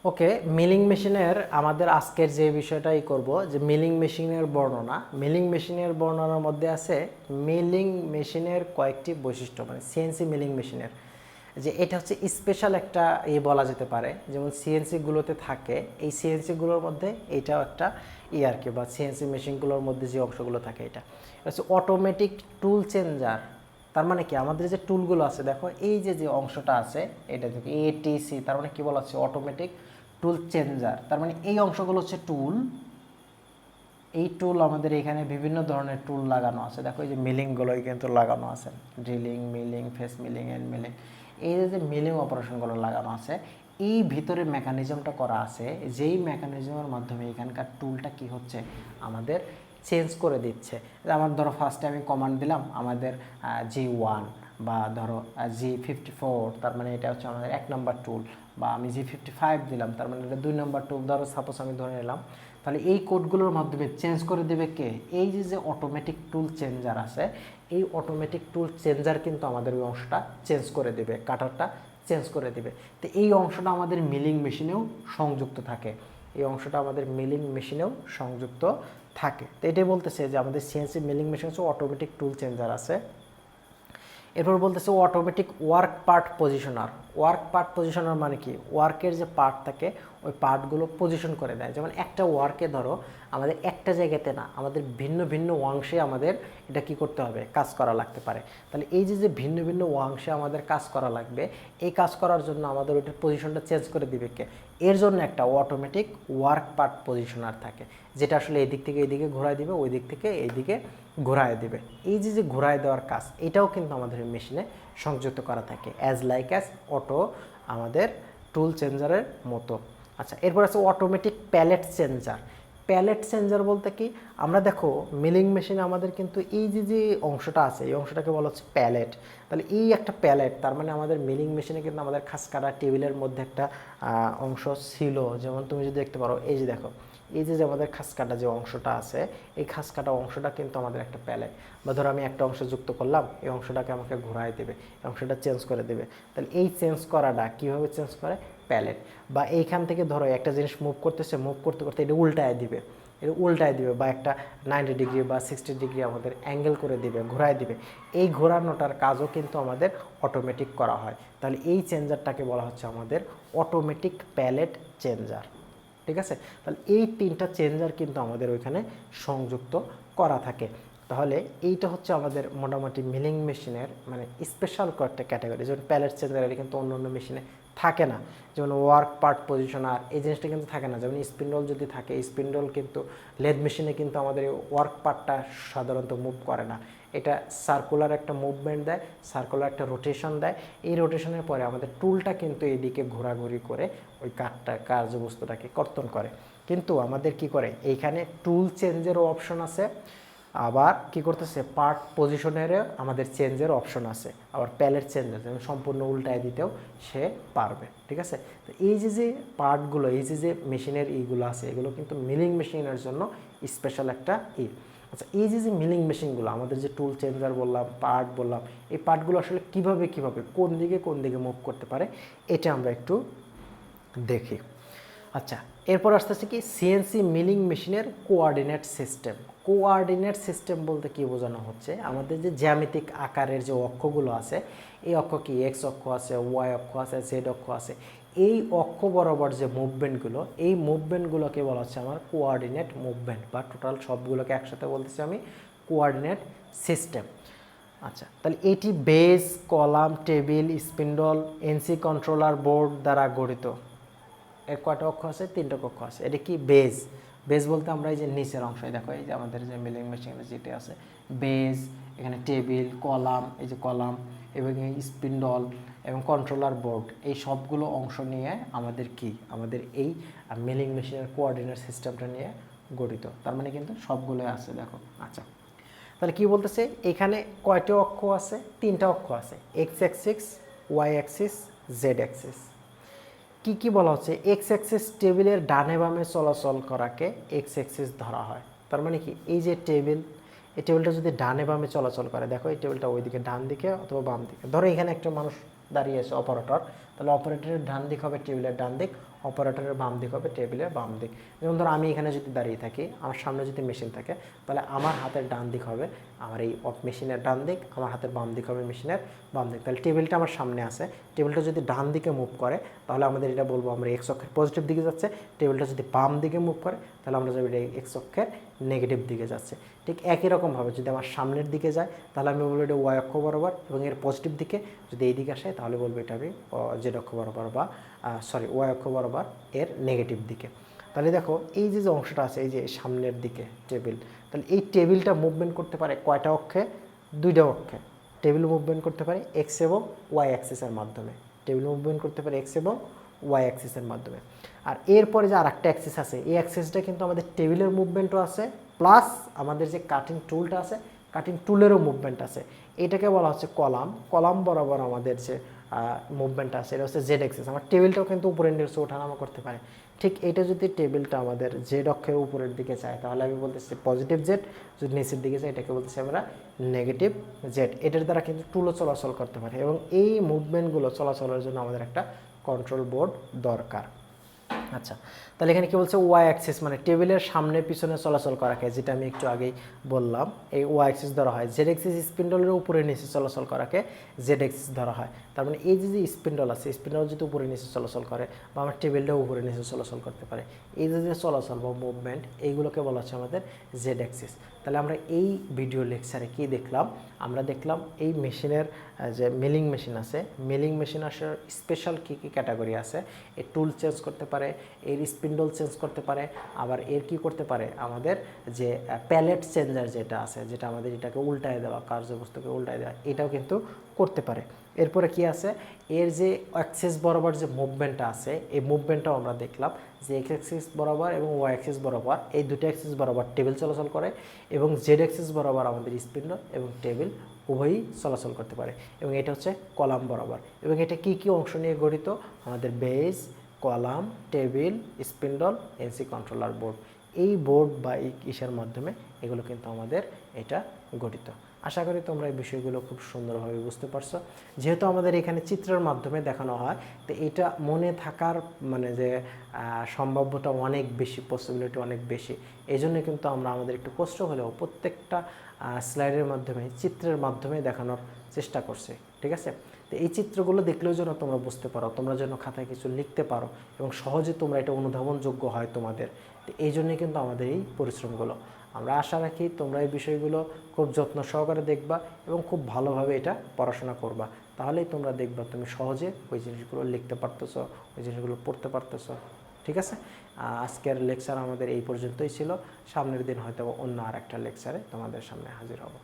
ওকে, milling মেশিনের আমাদের আজকের যে বিষয়টাই করব যে মিলিং মেশিনের বর্ণনা। মিলিং মেশিনের বর্ণনার মধ্যে আছে মিলিং মেশিনের কয়েকটি বৈশিষ্ট্য, মানে সিএনসি মিলিং মেশিনের যে এটা হচ্ছে স্পেশাল একটা বলা যেতে পারে। যেমন সিএনসিগুলোতে থাকে, এই সিএনসিগুলোর মধ্যে এইটাও একটা আর কি, বা সিএনসি মেশিনগুলোর মধ্যে যে অংশগুলো থাকে এটা হচ্ছে অটোমেটিক টুল চেঞ্জার। তার মানে কি, আমাদের যে টুলগুলো আছে দেখো, এই যে যে অংশটা আছে এটা থেকে এটিসি, তার মানে কি বলা হচ্ছে অটোমেটিক টুল চেঞ্জার। তার মানে এই অংশগুলো হচ্ছে টুল। এই টুল আমাদের এখানে বিভিন্ন ধরনের টুল লাগানো আছে, দেখো এই যে মিলিংগুলোই কিন্তু লাগানো আছে, drilling, milling, face milling, end milling, এই যে মিলিং অপারেশনগুলো লাগানো আছে। এই ভিতরে মেকানিজমটা করা আছে, যেই মেকানিজমের মাধ্যমে এখানকার টুলটা কি হচ্ছে আমাদের চেঞ্জ করে দিচ্ছে। আমার ধরো ফার্স্টে আমি কমান্ড দিলাম আমাদের G1, বা ধরো G54, তার মানে এটা হচ্ছে আমাদের 1 নম্বর টুল, বা আমি G55 দিলাম, তার মানে এটা 2 নম্বর টুল, ধরো সাপোজ আমি ধরে নিলাম। তাহলে এই কোডগুলোর মাধ্যমে চেঞ্জ করে দেবে কে? এই যে যে অটোমেটিক টুল চেঞ্জার আছে, এই অটোমেটিক টুল চেঞ্জার কিন্তু আমাদের ওই অংশটা চেঞ্জ করে দেবে, কাটারটা চেঞ্জ করে দেবে। তো এই অংশটা আমাদের মিলিং মেশিনেও সংযুক্ত থাকে, এই অংশটা আমাদের মিলিং মেশিনেও সংযুক্ত থাকে। তো এটাই বলতেছে যে আমাদের সিএনসি মিলিং মেশিন হচ্ছে অটোমেটিক টুল চেঞ্জার আছে। এরপর বলতেছে automatic work part positioner. Work part positioner মানে কি, ওয়ার্কের যে পার্ট থাকে ওই পার্টগুলো পজিশন করে দেয়। যেমন একটা ওয়ার্কে ধরো আমাদের একটা জায়গাতে না, আমাদের ভিন্ন ভিন্ন অংশে আমাদের এটা কি করতে হবে, কাজ করা লাগতে পারে। তাহলে এই যে যে ভিন্ন ভিন্ন অংশে আমাদের কাজ করা লাগবে, এই কাজ করার জন্য আমাদের ওইটার পজিশনটা চেঞ্জ করে দিবে কে? এর জন্য একটা অটোমেটিক ওয়ার্ক পার্ট পজিশনার থাকে, যেটা আসলে এই দিক থেকে এইদিকে ঘোরায় দিবে, ওই দিক থেকে এইদিকে ঘোরায় দিবে। এই যে যে ঘোরায় দেওয়ার কাজ, এটাও কিন্তু আমাদের মেশিনে সংযুক্ত করা থাকে, অ্যাজ লাইক অ্যাজ অটো আমাদের টুল চেঞ্জারের মতো। আচ্ছা, এরপর আছে automatic pallet changer. Pallet changer বলতে কি, আমরা দেখো মিলিং মেশিনে আমাদের কিন্তু এই যে যে অংশটা আছে, এই অংশটাকে বলা হচ্ছে প্যালেট। তাহলে এই একটা প্যালেট, তার মানে আমাদের মিলিং মেশিনে কিন্তু আমাদের খাস কাটা টেবিলের মধ্যে একটা অংশ ছিল। যেমন তুমি যদি দেখতে পারো, এই যে দেখো, এই যে আমাদের খাস কাটা যে অংশটা আছে, এই খাস কাটা অংশটা কিন্তু আমাদের একটা প্যালেট। বা ধরো আমি একটা অংশ যুক্ত করলাম, এই অংশটাকে আমাকে ঘোরায় দেবে, এই অংশটা চেঞ্জ করে দেবে। তাহলে এই চেঞ্জ করাটা কীভাবে চেঞ্জ করে? প্যালেট। বা এইখান থেকে ধরো একটা জিনিস মুভ করতেছে, মুভ করতে করতে এটা উল্টায় দিবে, এটা উল্টায় দিবে, বা একটা 90 ডিগ্রি বা 60 ডিগ্রি আমাদের অ্যাঙ্গেল করে দিবে, ঘোরায় দিবে। এই ঘোরানোটার কাজও কিন্তু আমাদের অটোমেটিক করা হয়। তাহলে এই চেঞ্জারটাকে বলা হচ্ছে আমাদের অটোমেটিক প্যালেট চেঞ্জার। ঠিক আছে, তাহলে এই 3টা চেঞ্জার কিন্তু আমাদের ওইখানে সংযুক্ত করা থাকে। তাহলে এইটা হচ্ছে আমাদের মোটামুটি মিলিং মেশিনের মানে স্পেশাল কয়েকটা ক্যাটাগরি। যেমন প্যালেট চেঞ্জার, এটা কিন্তু অন্য অন্য মেশিনে থাকে না। যেমন ওয়ার্ক পার্ট পজিশনার, এই জিনিসটা কিন্তু থাকে না। যেমন স্পিন্ডল যদি থাকে, স্পিন্ডল কিন্তু লেদ মেশিনে কিন্তু আমাদের ওয়ার্ক পার্টটা সাধারণত মুভ করে না, এটা সার্কুলার একটা মুভমেন্ট দেয়, সার্কুলার একটা রোটেশন দেয়। এই রোটেশনের পরে আমাদের টুলটা কিন্তু এইদিকে ঘোরাঘুরি করে ওই কার্যবস্তুটাকে কর্তন করে। কিন্তু আমাদের কি করে, এইখানে টুল চেঞ্জেরও অপশন আছে, আবার কি করতেছে পার্ট পজিশনেরও আমাদের চেঞ্জের অপশন আছে, আবার প্যালেট চেঞ্জের যেমন সম্পূর্ণ উল্টায় দিতেও সে পারবে। ঠিক আছে, তো এই যে যে পার্টগুলো, এই যে যে মেশিনের এইগুলো আছে, এগুলো কিন্তু মিলিং মেশিনের জন্য স্পেশাল একটা আচ্ছা, এই যে যে মিলিং মেশিনগুলো আমাদের যে টুল চেঞ্জার বললাম, পার্ট বললাম, এই পার্টগুলো আসলে কিভাবে কোন দিকে মুভ করতে পারে, এটা আমরা একটু দেখি। আচ্ছা, এরপর আসতেছে কি সিএনসি মিলিং মেশিনের কোঅর্ডিনেট সিস্টেম। কোঅর্ডিনেট সিস্টেম বলতে কি বোঝানো হচ্ছে, আমাদের যে জ্যামিতিক আকারের যে অক্ষগুলো আছে, এই অক্ষ কি এক্স অক্ষ আছে, ওয়াই অক্ষ আছে, জেড অক্ষ আছে, এই অক্ষ বরাবর যে মুভমেন্টগুলো, এই মুভমেন্টগুলোকে বলা হচ্ছে আমার কোঅর্ডিনেট মুভমেন্ট, বা টোটাল সবগুলোকে একসাথে বলতেছি আমি কোঅর্ডিনেট সিস্টেম। আচ্ছা, তাহলে এটি base, column, table, spindle, NC controller board দ্বারা গঠিত। এর কয়টা অক্ষ আছে? 3টা অক্ষ আছে। এটা কি বেজ। বেজ বলতে আমরা এই যে নিচের অংশ, দেখো এই যে আমাদের যে মিলিং মেশিনে যেটা আছে বেজ, এখানে টেবিল, কলাম, এই যে কলাম, এবং এই স্পিন্ডল এবং কন্ট্রোলার বোর্ড, এই সবগুলো অংশ নিয়ে আমাদের কি আমাদের এই মিলিং মেশিনের কোঅর্ডিনেট সিস্টেমটা নিয়ে গঠিত। তার মানে কিন্তু সবগুলোই আছে দেখো। আচ্ছা, তাহলে কি বলতেছে, এখানে কয়টা অক্ষ আছে? 3টা অক্ষ আছে, X axis, Y axis, Z axis. কি কি বলা হচ্ছে, এক্স অ্যাক্সিস টেবিলের ডানে বামে চলাচল করাকে এক্স অ্যাক্সিস ধরা হয়। তার মানে কি, এই যে টেবিল, এই টেবিলটা যদি ডানে বামে চলাচল করে, দেখো এই টেবিলটা ওইদিকে ডান দিকে অথবা বাম দিকে, ধরো এখানে একটা মানুষ দাঁড়িয়ে আছে অপারেটর, তাহলে অপারেটরের ডান দিক হবে টেবিলের ডান দিক, অপারেটরের বাম দিক হবে টেবিলের বাম দিক। যেমন ধরো আমি এখানে যদি দাঁড়িয়ে থাকি, আমার সামনে যদি মেশিন থাকে, তাহলে আমার হাতের ডান দিক হবে আমার এই মেশিনের ডান দিক, আমার হাতের বাম দিক হবে মেশিনের বাম দিক। তাহলে টেবিলটা আমার সামনে আছে, টেবিলটা যদি ডান দিকে মুভ করে তাহলে আমাদের এটা বলবো আমরা এক্স অক্ষের পজিটিভ দিকে যাচ্ছে। টেবিলটা যদি বাম দিকে মুভ করে তাহলে আমরা যাবো এটা এক্স অক্ষের নেগেটিভ দিকে যাচ্ছে। ঠিক একই রকমভাবে যদি আমার সামনের দিকে যায় তাহলে আমি বলবো এটা ওয়াই অক্ষ বরাবর, এবং এর পজিটিভ দিকে যদি এই দিকে আসে তাহলে বলবো এটা আমি জেড অক্ষ বরাবর বা ওয়াই অক্ষ বরাবর এর নেগেটিভ দিকে। তাহলে দেখো এই যে অংশটা আছে, এই যে সামনের দিকে টেবিল, তাহলে এই টেবিলটা মুভমেন্ট করতে পারে কয়টা অক্ষে? দুইটা অক্ষে। টেবিল মুভমেন্ট করতে পারে এক্স এবং ওয়াই অ্যাক্সিসের মাধ্যমে, টেবিল মুভমেন্ট করতে পারে এক্স এবং ওয়াই অ্যাক্সিসের মাধ্যমে। আর এরপরে যে আরেকটা অ্যাক্সিস আছে, এই অ্যাক্সিসটা কিন্তু আমাদের টেবিলের মুভমেন্টও আছে, প্লাস আমাদের যে কাটিং টুলটা আছে কাটিং টুলেরও মুভমেন্ট আছে। এটাকে বলা হচ্ছে কলাম। কলাম বরাবর আমাদের যে মুভমেন্ট আছে এটা হচ্ছে জেড অ্যাক্সিস। আমার টেবিলটাও কিন্তু উপরের নিচে ওঠানামা করতে পারে। ঠিক এটা যদি টেবিলটা আমাদের জেড অক্ষের উপরের দিকে চায় তাহলে আমি বলতেছি পজিটিভ জেড, যদি নিচের দিকে চাই এটাকে বলতেছি আমরা নেগেটিভ জেড। এটার দ্বারা কিন্তু টুলও চলাচল করতে পারে, এবং এই মুভমেন্টগুলো চলাচলের জন্য আমাদের একটা কন্ট্রোল বোর্ড দরকার। আচ্ছা, তাহলে এখানে কি বলছে ওয়াই অ্যাক্সিস, মানে টেবিলের সামনে পিছনে চলাচল করাকে, যেটা আমি একটু আগেই বললাম এই ওয়াই অ্যাক্সিস ধরা হয়। জেড অ্যাক্সিস স্পিন্ডলের উপরে নিচে চলাচল করাকে জেড অ্যাক্সিস ধরা হয়। তার মানে এই যে স্পিন্ডল আছে, স্পিন্ডল যদি উপরে নিচে চলাচল করে বা আমার টেবিলটাও উপরে নিচে চলাচল করতে পারে, এই যে চলাচল বা মুভমেন্ট এইগুলোকে বলা হচ্ছে আমাদের জেড অ্যাক্সিস। তাহলে আমরা এই ভিডিও লেকচারে কি দেখলাম? আমরা দেখলাম এই মেশিনের যে মিলিং মেশিন আছে, মিলিং মেশিন আসার স্পেশাল কী কী ক্যাটাগরি আছে। এর টুল চেঞ্জ করতে পারে, এর স্পিন্ডল চেঞ্জ করতে পারে, আবার এর কি করতে পারে আমাদের যে প্যালেট চেঞ্জার যেটা আছে, যেটা আমাদের এটাকে উল্টায় দেওয়া, কার্যবস্তুকে উল্টায় দেওয়া, এটাও কিন্তু করতে পারে। এরপরে কি আছে, এর যে অ্যাক্সিস বরাবর যে মুভমেন্টটা আছে এই মুভমেন্টটাও আমরা দেখলাম যে এক্স অ্যাক্সিস বরাবর এবং ওয়াই অ্যাক্সিস বরাবর, এই দুটো অ্যাক্সিস বরাবর টেবিল চলাচল করে, এবং জেড অ্যাক্সিস বরাবর আমাদের স্পিন্ডল এবং টেবিল উভয়ই চলাচল করতে পারে। এবং এটা হচ্ছে কলাম বরাবর। এবং এটা কি কি অংশ নিয়ে গঠিত? আমাদের base, column, table, spindle, NC controller board. এই বোর্ড বা এই ইসের মাধ্যমে এগুলো কিন্তু আমাদের এটা গঠিত। আশা করি তোমরা এই বিষয়গুলো খুব সুন্দরভাবে বুঝতে পারছো। যেহেতু আমাদের এখানে চিত্রের মাধ্যমে দেখানো হয়, তো এটা মনে থাকার মানে যে সম্ভাব্যতা অনেক বেশি, পসিবিলিটি অনেক বেশি। এই জন্য কিন্তু আমরা আমাদের একটু কষ্ট হলেও প্রত্যেকটা স্লাইডের মাধ্যমে চিত্রের মাধ্যমে দেখানোর চেষ্টা করছি। ঠিক আছে? তো এই চিত্রগুলো দেখলেও যেন তোমরা বুঝতে পারো, তোমরা যেন খাতায় কিছু লিখতে পারো এবং সহজে তোমরা এটা অনুধাবনযোগ্য হয় তোমাদের। তো এই জন্যই কিন্তু আমাদের এই পরিশ্রমগুলো। আমরা আশা রাখি তোমরা এই বিষয়গুলো খুব যত্ন সহকারে দেখবা এবং খুব ভালোভাবে এটা পড়াশোনা করবা। তাহলেই তোমরা দেখবা তুমি সহজে ওই জিনিসগুলো লিখতে পারতেছো, ওই জিনিসগুলো পড়তে পারতেছো। ঠিক আছে? আজকের লেকচার আমাদের এই পর্যন্তই ছিল। সামনের দিন হয়তো অন্য আর একটা লেকচারে তোমাদের সামনে হাজির হব।